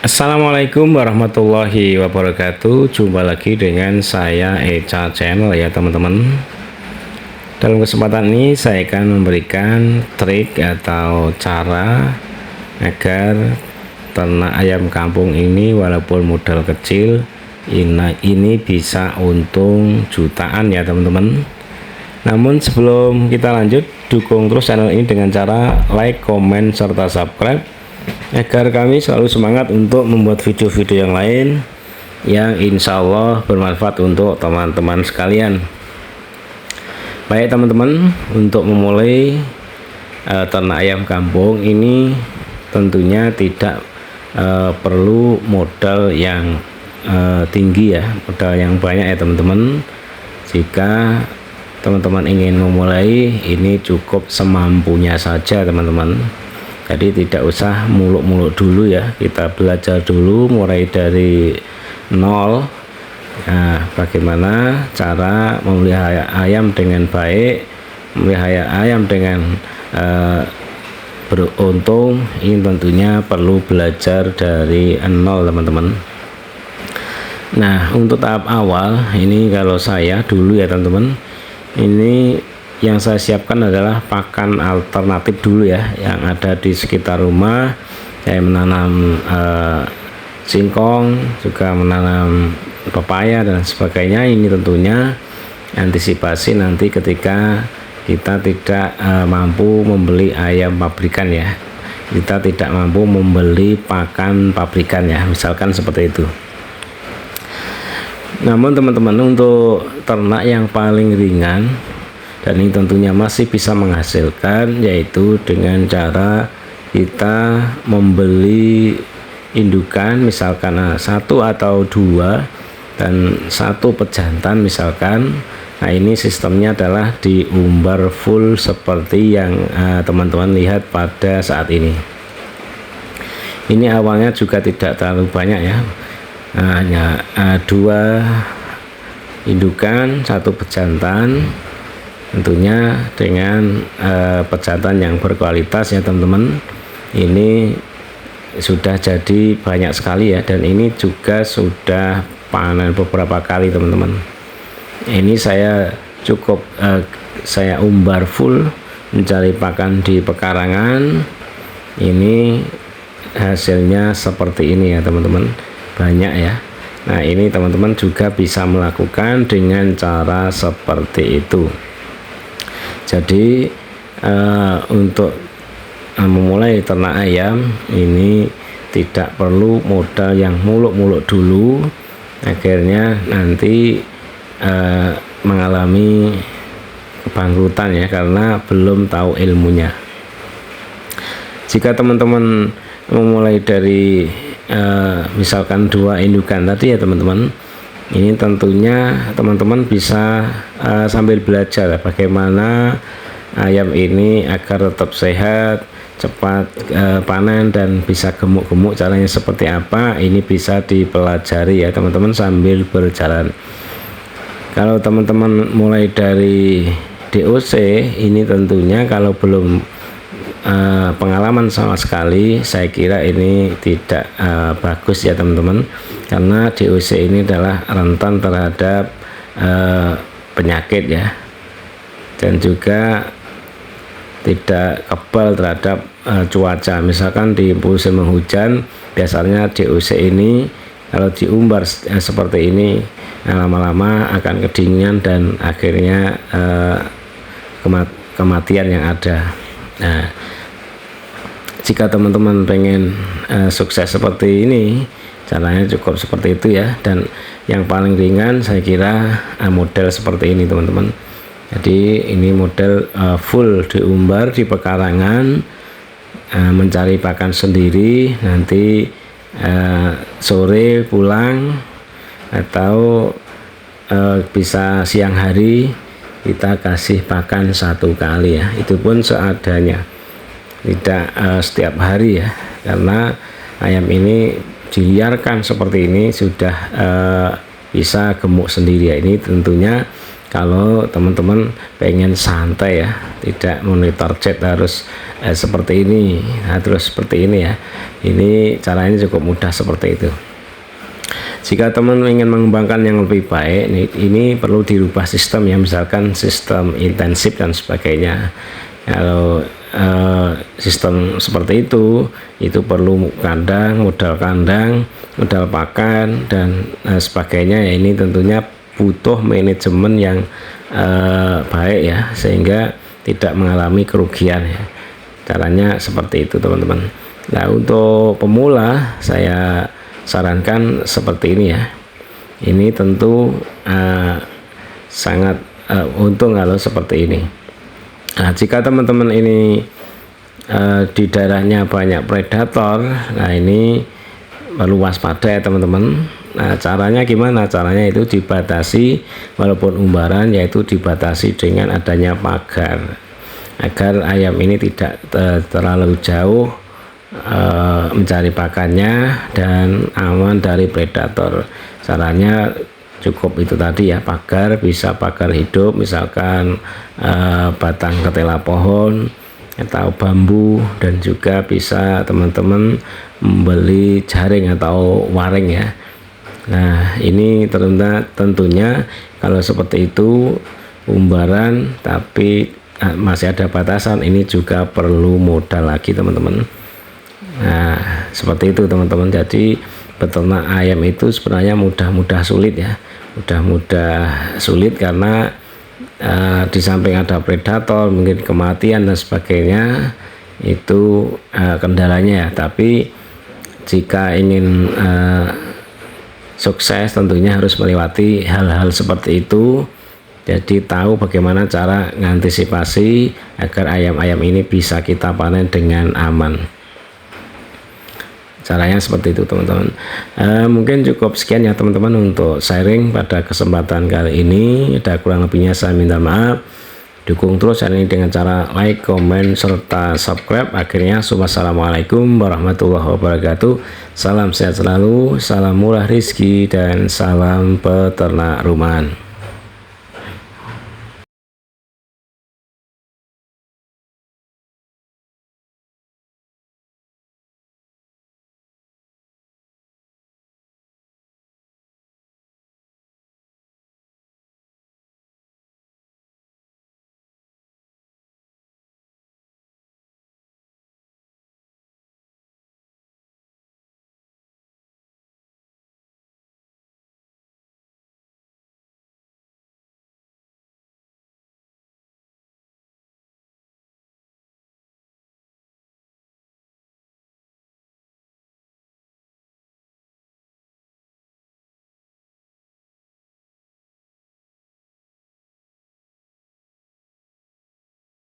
Assalamualaikum warahmatullahi wabarakatuh. Jumpa lagi dengan saya Echa Channel ya teman-teman. Dalam kesempatan ini saya akan memberikan trik atau cara agar ternak ayam kampung ini walaupun modal kecil ini bisa untung jutaan ya teman-teman. Namun sebelum kita lanjut, dukung terus channel ini dengan cara like, komen, serta subscribe agar kami selalu semangat untuk membuat video-video yang lain yang insya Allah bermanfaat untuk teman-teman sekalian. Baik teman-teman, untuk memulai ternak ayam kampung ini tentunya tidak perlu modal yang tinggi ya, modal yang banyak ya teman-teman. Jika teman-teman ingin memulai, ini cukup semampunya saja teman-teman. Jadi tidak usah muluk-muluk dulu ya, kita belajar dulu mulai dari nol. Nah, bagaimana cara memelihara ayam dengan baik, memelihara ayam dengan beruntung, ini tentunya perlu belajar dari nol teman-teman. Nah, untuk tahap awal ini kalau saya dulu ya teman-teman, ini yang saya siapkan adalah pakan alternatif dulu ya, yang ada di sekitar rumah. Saya menanam singkong, juga menanam pepaya dan sebagainya. Ini tentunya antisipasi nanti ketika kita tidak mampu membeli ayam pabrikan ya, kita tidak mampu membeli pakan pabrikan ya, misalkan seperti itu. Namun teman-teman, untuk ternak yang paling ringan dan ini tentunya masih bisa menghasilkan, yaitu dengan cara kita membeli indukan misalkan satu atau dua dan satu pejantan misalkan. Nah, ini sistemnya adalah diumbar full seperti yang teman-teman lihat pada saat ini. Ini awalnya juga tidak terlalu banyak ya, hanya dua indukan, satu pejantan, tentunya dengan pejantan yang berkualitas ya teman-teman. Ini sudah jadi banyak sekali ya, dan ini juga sudah panen beberapa kali teman-teman. Ini saya cukup saya umbar full mencari pakan di pekarangan. Ini hasilnya seperti ini ya teman-teman, banyak ya. Nah, ini teman-teman juga bisa melakukan dengan cara seperti itu. Jadi untuk memulai ternak ayam ini tidak perlu modal yang muluk-muluk dulu, akhirnya nanti mengalami kebangkrutan ya, karena belum tahu ilmunya. Jika teman-teman memulai dari misalkan dua indukan tadi ya teman-teman, ini tentunya teman-teman bisa sambil belajar bagaimana ayam ini agar tetap sehat, cepat panen dan bisa gemuk-gemuk. Caranya seperti apa, ini bisa dipelajari ya teman-teman sambil berjalan. Kalau teman-teman mulai dari DOC, ini tentunya kalau belum pengalaman sama sekali, saya kira ini tidak bagus ya teman-teman, karena DOC ini adalah rentan terhadap penyakit ya, dan juga tidak kebal terhadap cuaca. Misalkan di musim hujan, biasanya DOC ini kalau diumbar seperti ini lama-lama akan kedinginan dan akhirnya kematian yang ada. Nah, jika teman-teman pengen sukses seperti ini, caranya cukup seperti itu ya. Dan yang paling ringan saya kira model seperti ini teman-teman. Jadi ini model full diumbar di pekarangan, mencari pakan sendiri, nanti sore pulang atau bisa siang hari kita kasih pakan satu kali ya, itu pun seadanya, tidak setiap hari ya, karena ayam ini diliarkan seperti ini sudah bisa gemuk sendiri ya. Ini tentunya kalau teman-teman pengen santai ya, tidak monitor target harus seperti ini, nah, terus seperti ini ya. Ini caranya cukup mudah seperti itu. Jika teman ingin mengembangkan yang lebih baik, ini perlu dirubah sistem ya, misalkan sistem intensif dan sebagainya. Kalau sistem seperti itu perlu kandang, modal pakan dan sebagainya ya. Ini tentunya butuh manajemen yang baik ya, sehingga tidak mengalami kerugian ya. Caranya seperti itu teman-teman. Nah, untuk pemula saya sarankan seperti ini ya. Ini tentu sangat untung kalau seperti ini. Nah, jika teman-teman ini di daerahnya banyak predator, nah ini perlu waspada ya teman-teman. Nah, caranya gimana? Caranya itu dibatasi, walaupun umbaran, yaitu dibatasi dengan adanya pagar, agar ayam ini tidak terlalu jauh mencari pakannya dan aman dari predator. Caranya cukup itu tadi ya, pagar, bisa pagar hidup, misalkan batang ketela pohon atau bambu, dan juga bisa teman-teman membeli jaring atau waring ya. Nah, ini tentunya kalau seperti itu umbaran tapi masih ada batasan, ini juga perlu modal lagi teman-teman. Nah, seperti itu teman-teman. Jadi beternak ayam itu sebenarnya mudah sulit ya, mudah sulit karena di samping ada predator, mungkin kematian dan sebagainya, itu kendalanya ya. Tapi jika ingin sukses tentunya harus melewati hal-hal seperti itu. Jadi tahu bagaimana cara mengantisipasi agar ayam-ayam ini bisa kita panen dengan aman. Caranya seperti itu teman-teman. Mungkin cukup sekian ya teman-teman untuk sharing pada kesempatan kali ini. Ada kurang lebihnya saya minta maaf. Dukung terus channel ini dengan cara like, komen, serta subscribe. Akhirnya wassalamualaikum warahmatullahi wabarakatuh. Salam sehat selalu, salam murah rizki, dan salam peternak rumahan.